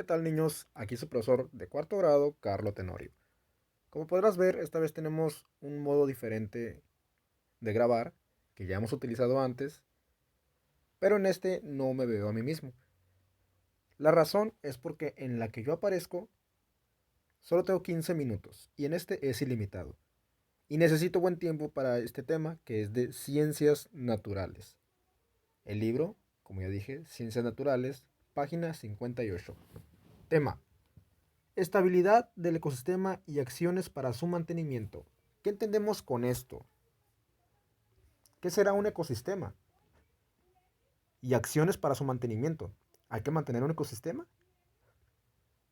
¿Qué tal, niños? Aquí su profesor de cuarto grado, Carlo Tenorio. Como podrás ver, esta vez tenemos un modo diferente de grabar que ya hemos utilizado antes, pero en este no me veo a mí mismo. La razón es porque en la que yo aparezco solo tengo 15 minutos y en este es ilimitado. Y necesito buen tiempo para este tema que es de ciencias naturales. El libro, como ya dije, Ciencias Naturales, página 58. Tema: estabilidad del ecosistema y acciones para su mantenimiento. ¿Qué entendemos con esto? ¿Qué será un ecosistema? Y acciones para su mantenimiento. ¿Hay que mantener un ecosistema?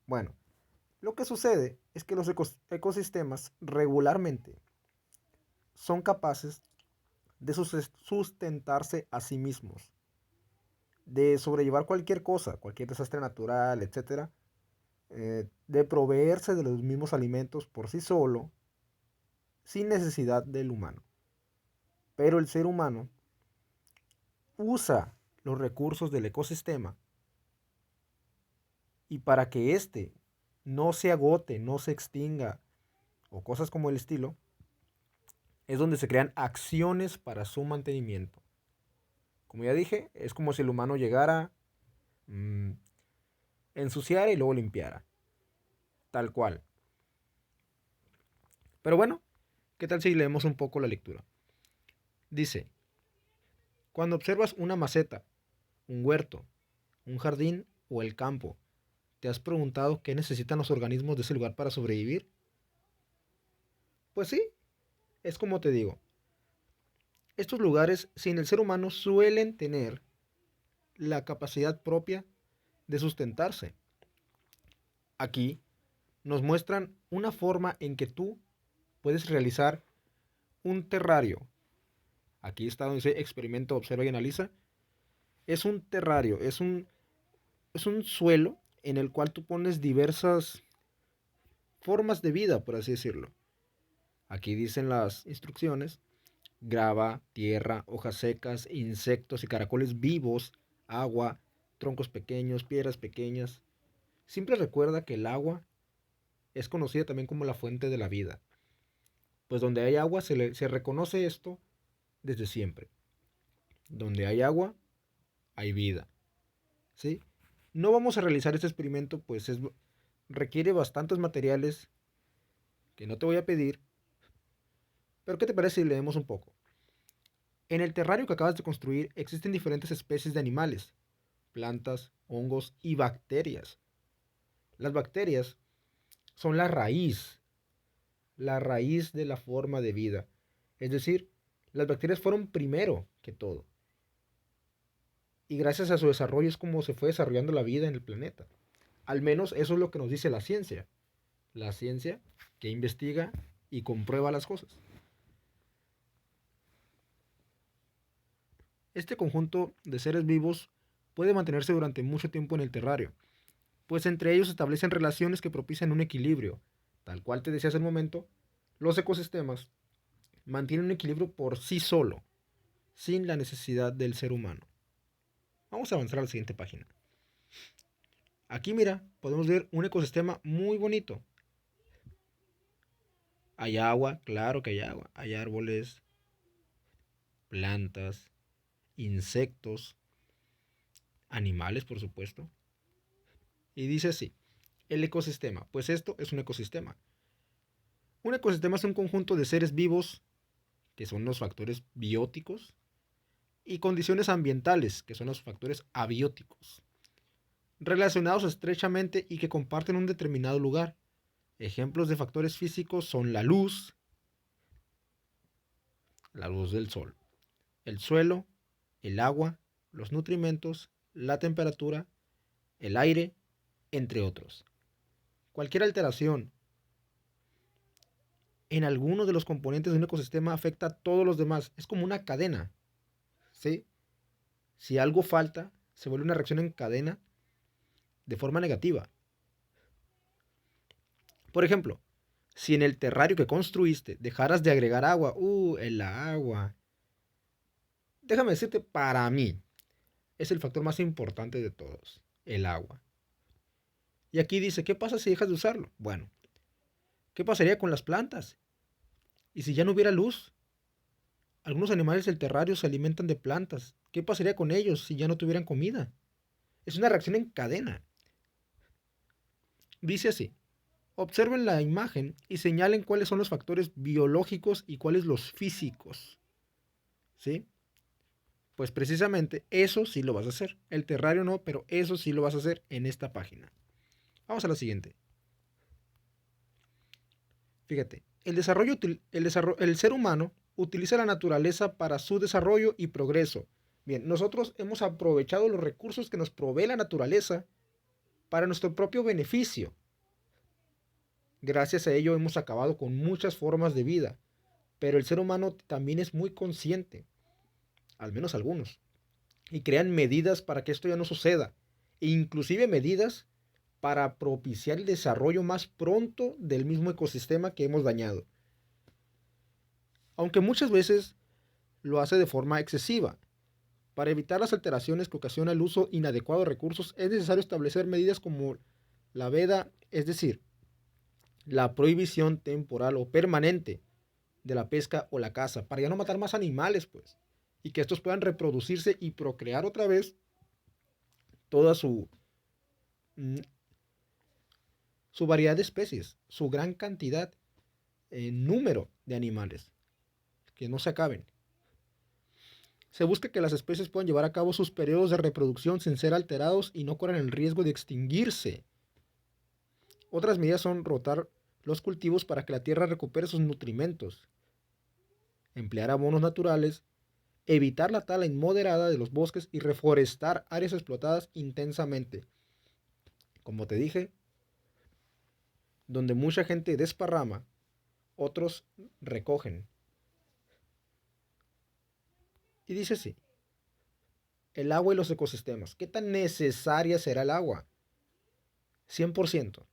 Bueno, lo que sucede es que los ecosistemas regularmente son capaces de sustentarse a sí mismos, de sobrellevar cualquier cosa, cualquier desastre natural, etcétera, de proveerse de los mismos alimentos por sí solo, sin necesidad del humano. Pero el ser humano usa los recursos del ecosistema y para que éste no se agote, no se extinga o cosas como el estilo, es donde se crean acciones para su mantenimiento. Como ya dije, es como si el humano llegara, mmm, ensuciara y luego limpiara, tal cual. Pero bueno, ¿qué tal si leemos un poco la lectura? Dice: cuando observas una maceta, un huerto, un jardín o el campo, ¿te has preguntado qué necesitan los organismos de ese lugar para sobrevivir? Pues sí, es como te digo, estos lugares sin el ser humano suelen tener la capacidad propia de sustentarse. Aquí nos muestran una forma en que tú puedes realizar un terrario. Aquí está donde dice experimento, observa y analiza. Es un terrario, es un suelo en el cual tú pones diversas formas de vida, por así decirlo. Aquí dicen las instrucciones: grava, tierra, hojas secas, insectos y caracoles vivos, agua, troncos pequeños, piedras pequeñas. Siempre recuerda que el agua es conocida también como la fuente de la vida, pues donde hay agua se reconoce esto desde siempre. Donde hay agua, hay vida, ¿sí? No vamos a realizar este experimento, pues requiere bastantes materiales que no te voy a pedir, pero ¿qué te parece si leemos un poco? En el terrario que acabas de construir existen diferentes especies de animales, plantas, hongos y bacterias. Las bacterias son la raíz de la forma de vida. Es decir, las bacterias fueron primero que todo. Y gracias a su desarrollo es como se fue desarrollando la vida en el planeta. Al menos eso es lo que nos dice la ciencia. La ciencia que investiga y comprueba las cosas. Este conjunto de seres vivos puede mantenerse durante mucho tiempo en el terrario, pues entre ellos se establecen relaciones que propician un equilibrio. Tal cual te decía hace un momento, los ecosistemas mantienen un equilibrio por sí solo, sin la necesidad del ser humano. Vamos a avanzar a la siguiente página. Aquí mira, podemos ver un ecosistema muy bonito. Hay agua, claro que hay agua. Hay árboles, plantas, insectos, animales, por supuesto. Y dice así: el ecosistema. Pues esto es un ecosistema. Un ecosistema es un conjunto de seres vivos, que son los factores bióticos, y condiciones ambientales, que son los factores abióticos, relacionados estrechamente y que comparten un determinado lugar. Ejemplos de factores físicos son la luz del sol, el suelo, el agua, los nutrimentos, la temperatura, el aire, entre otros. Cualquier alteración en alguno de los componentes de un ecosistema afecta a todos los demás. Es como una cadena, ¿sí? Si algo falta, se vuelve una reacción en cadena de forma negativa. Por ejemplo, si en el terrario que construiste dejaras de agregar agua, el agua, déjame decirte, para mí, es el factor más importante de todos, el agua. Y aquí dice, ¿qué pasa si dejas de usarlo? Bueno, ¿qué pasaría con las plantas? ¿Y si ya no hubiera luz? Algunos animales del terrario se alimentan de plantas. ¿Qué pasaría con ellos si ya no tuvieran comida? Es una reacción en cadena. Dice así, observen la imagen y señalen cuáles son los factores biológicos y cuáles los físicos. ¿Sí? Pues precisamente eso sí lo vas a hacer. El terrario no, pero eso sí lo vas a hacer en esta página. Vamos a la siguiente. Fíjate, el ser humano utiliza la naturaleza para su desarrollo y progreso. Bien, nosotros hemos aprovechado los recursos que nos provee la naturaleza para nuestro propio beneficio. Gracias a ello hemos acabado con muchas formas de vida, pero el ser humano también es muy consciente, al menos algunos, y crean medidas para que esto ya no suceda, e inclusive medidas para propiciar el desarrollo más pronto del mismo ecosistema que hemos dañado. Aunque muchas veces lo hace de forma excesiva. Para evitar las alteraciones que ocasiona el uso inadecuado de recursos, es necesario establecer medidas como la veda, es decir, la prohibición temporal o permanente de la pesca o la caza, para ya no matar más animales, pues, y que estos puedan reproducirse y procrear otra vez toda mm, su variedad de especies, su gran cantidad, número de animales, que no se acaben. Se busca que las especies puedan llevar a cabo sus periodos de reproducción sin ser alterados y no corran el riesgo de extinguirse. Otras medidas son rotar los cultivos para que la tierra recupere sus nutrimentos, emplear abonos naturales, evitar la tala inmoderada de los bosques y reforestar áreas explotadas intensamente. Como te dije, donde mucha gente desparrama, otros recogen. Y dice así, el agua y los ecosistemas. ¿Qué tan necesaria será el agua? 100%.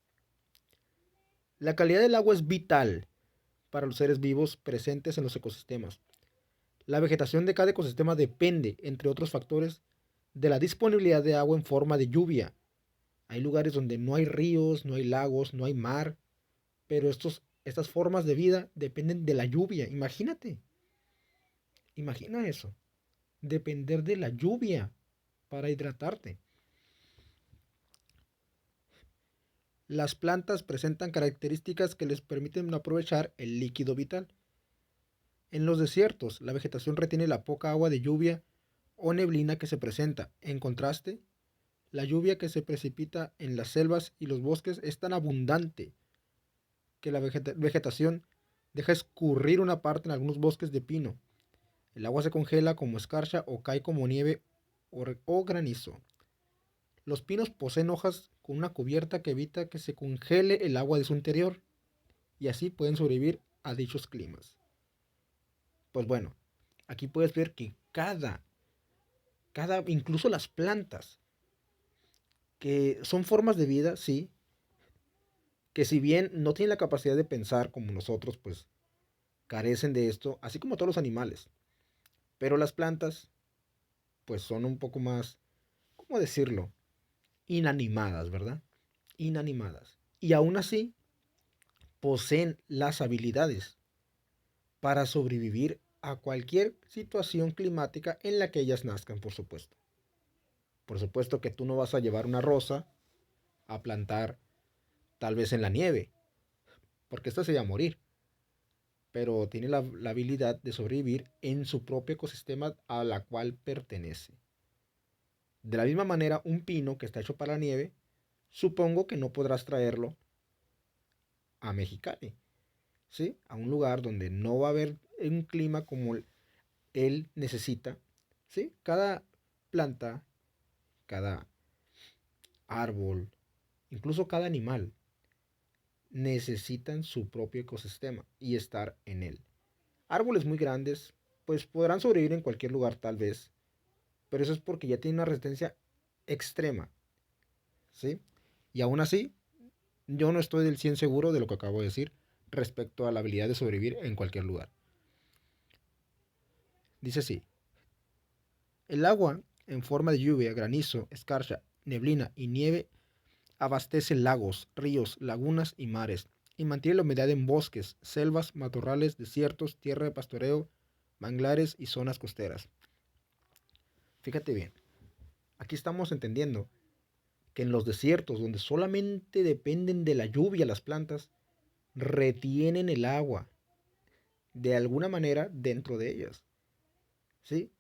La calidad del agua es vital para los seres vivos presentes en los ecosistemas. La vegetación de cada ecosistema depende, entre otros factores, de la disponibilidad de agua en forma de lluvia. Hay lugares donde no hay ríos, no hay lagos, no hay mar, pero estas formas de vida dependen de la lluvia. Imagínate, imagina eso, depender de la lluvia para hidratarte. Las plantas presentan características que les permiten aprovechar el líquido vital. En los desiertos, la vegetación retiene la poca agua de lluvia o neblina que se presenta. En contraste, la lluvia que se precipita en las selvas y los bosques es tan abundante que la vegetación deja escurrir una parte en algunos bosques de pino. El agua se congela como escarcha o cae como nieve o granizo. Los pinos poseen hojas con una cubierta que evita que se congele el agua de su interior y así pueden sobrevivir a dichos climas. Pues bueno, aquí puedes ver que incluso las plantas, que son formas de vida, sí, que si bien no tienen la capacidad de pensar como nosotros, pues carecen de esto, así como todos los animales. Pero las plantas, pues son un poco más, ¿cómo decirlo? Inanimadas, ¿verdad? Inanimadas. Y aún así, poseen las habilidades para sobrevivir a cualquier situación climática en la que ellas nazcan, por supuesto. Por supuesto que tú no vas a llevar una rosa a plantar tal vez en la nieve, porque esta se va a morir, pero tiene la habilidad de sobrevivir en su propio ecosistema a la cual pertenece. De la misma manera, un pino que está hecho para la nieve, supongo que no podrás traerlo a Mexicali, ¿sí? A un lugar donde no va a haber un clima como él necesita, ¿sí? Cada planta, cada árbol, incluso cada animal necesitan su propio ecosistema y estar en él. Árboles muy grandes, pues podrán sobrevivir en cualquier lugar tal vez, pero eso es porque ya tienen una resistencia extrema, ¿sí? Y aún así, yo no estoy del 100 seguro de lo que acabo de decir respecto a la habilidad de sobrevivir en cualquier lugar. Dice así, el agua en forma de lluvia, granizo, escarcha, neblina y nieve abastece lagos, ríos, lagunas y mares, y mantiene la humedad en bosques, selvas, matorrales, desiertos, tierra de pastoreo, manglares y zonas costeras. Fíjate bien, aquí estamos entendiendo que en los desiertos, donde solamente dependen de la lluvia las plantas, retienen el agua de alguna manera dentro de ellas, ¿sí?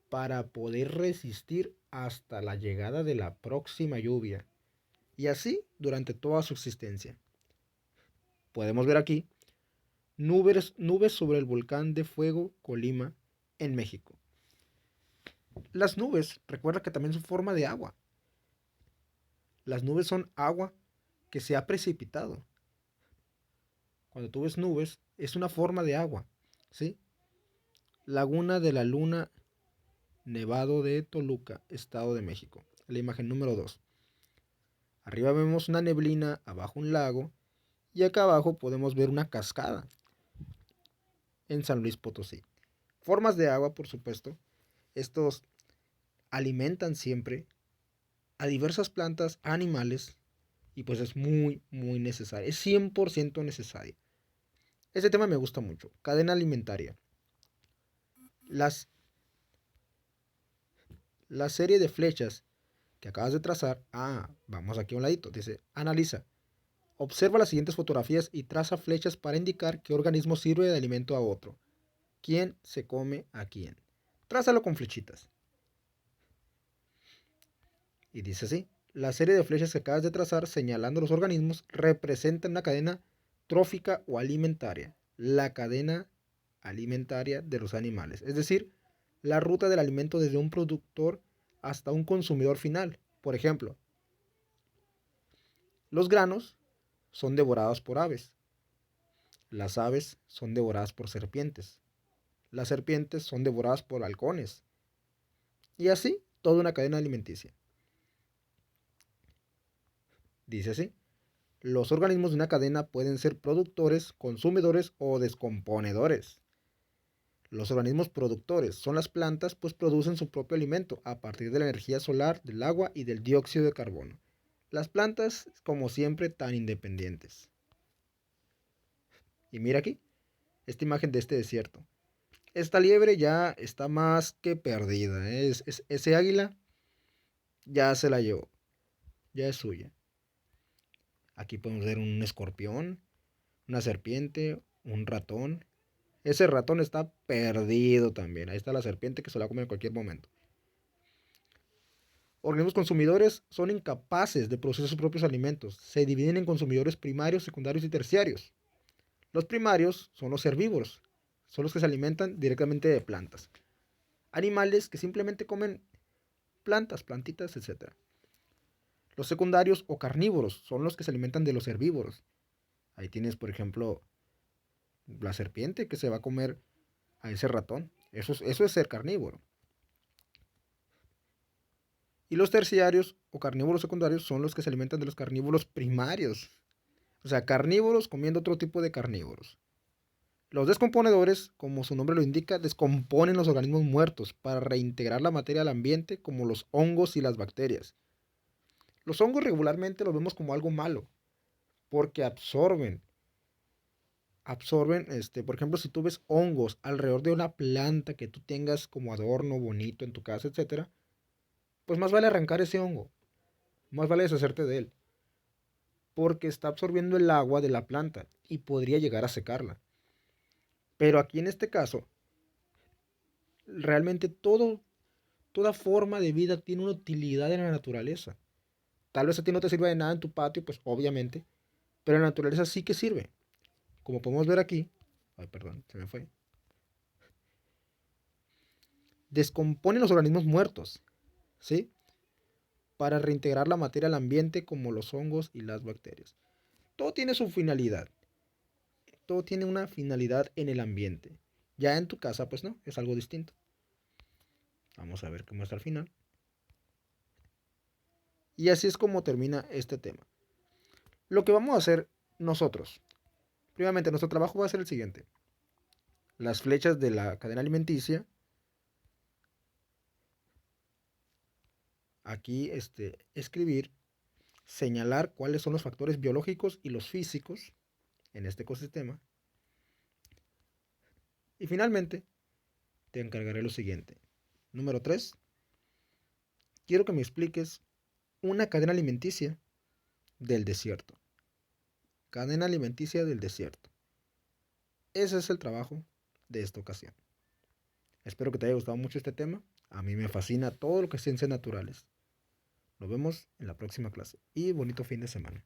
Para poder resistir hasta la llegada de la próxima lluvia. Y así durante toda su existencia. Podemos ver aquí nubes sobre el volcán de fuego Colima en México. Las nubes, recuerda que también son forma de agua. Las nubes son agua que se ha precipitado. Cuando tú ves nubes, es una forma de agua, ¿sí? Laguna de la Luna, Nevado de Toluca, Estado de México. La imagen número 2. Arriba vemos una neblina, abajo un lago, y acá abajo podemos ver una cascada en San Luis Potosí. Formas de agua, por supuesto. Estos alimentan siempre a diversas plantas, animales, y pues es muy, muy necesario. Es 100% necesario. Ese tema me gusta mucho. Cadena alimentaria. Las, la serie de flechas que acabas de trazar. Vamos aquí a un ladito. Dice, analiza. Observa las siguientes fotografías y traza flechas para indicar qué organismo sirve de alimento a otro. ¿Quién se come a quién? Trázalo con flechitas. Y dice así. La serie de flechas que acabas de trazar señalando los organismos representan una cadena trófica o alimentaria. La cadena alimentaria de los animales. Es decir, la ruta del alimento desde un productor hasta un consumidor final. Por ejemplo, los granos son devorados por aves. Las aves son devoradas por serpientes. Las serpientes son devoradas por halcones. Y así, toda una cadena alimenticia. Dice así. Los organismos de una cadena pueden ser productores, consumidores o descomponedores. Los organismos productores son las plantas, pues producen su propio alimento a partir de la energía solar, del agua y del dióxido de carbono. Las plantas, como siempre, tan independientes. Y mira aquí, esta imagen de este desierto. Esta liebre ya está más que perdida. Ese águila ya se la llevó, ya es suya. Aquí podemos ver un escorpión, una serpiente, un ratón. Ese ratón está perdido también. Ahí está la serpiente que se la va a comer en cualquier momento. Organismos consumidores son incapaces de producir sus propios alimentos. Se dividen en consumidores primarios, secundarios y terciarios. Los primarios son los herbívoros. Son los que se alimentan directamente de plantas. Animales que simplemente comen plantas, plantitas, etc. Los secundarios o carnívoros son los que se alimentan de los herbívoros. Ahí tienes, por ejemplo, la serpiente que se va a comer a ese ratón. Eso es ser carnívoro. Y los terciarios o carnívoros secundarios son los que se alimentan de los carnívoros primarios. O sea, carnívoros comiendo otro tipo de carnívoros. Los descomponedores, como su nombre lo indica, descomponen los organismos muertos para reintegrar la materia al ambiente, como los hongos y las bacterias. Los hongos regularmente los vemos como algo malo, porque por ejemplo, si tú ves hongos alrededor de una planta que tú tengas como adorno bonito en tu casa, etcétera, pues más vale arrancar ese hongo, más vale deshacerte de él, porque está absorbiendo el agua de la planta y podría llegar a secarla. Pero aquí en este caso, realmente toda forma de vida tiene una utilidad en la naturaleza. Tal vez a ti no te sirva de nada en tu patio, pues obviamente, pero en la naturaleza sí que sirve. Como podemos ver aquí, ay, perdón, se me fue. Descomponen los organismos muertos, ¿sí? Para reintegrar la materia al ambiente como los hongos y las bacterias. Todo tiene su finalidad. Todo tiene una finalidad en el ambiente. Ya en tu casa, pues no, es algo distinto. Vamos a ver cómo está al final. Y así es como termina este tema. Lo que vamos a hacer nosotros, primeramente nuestro trabajo va a ser el siguiente. Las flechas de la cadena alimenticia. Aquí escribir señalar cuáles son los factores biológicos y los físicos en este ecosistema. Y finalmente, te encargaré lo siguiente. Número 3. Quiero que me expliques una cadena alimenticia del desierto. Cadena alimenticia del desierto. Ese es el trabajo de esta ocasión. Espero que te haya gustado mucho este tema. A mí me fascina todo lo que es ciencias naturales. Nos vemos en la próxima clase y bonito fin de semana.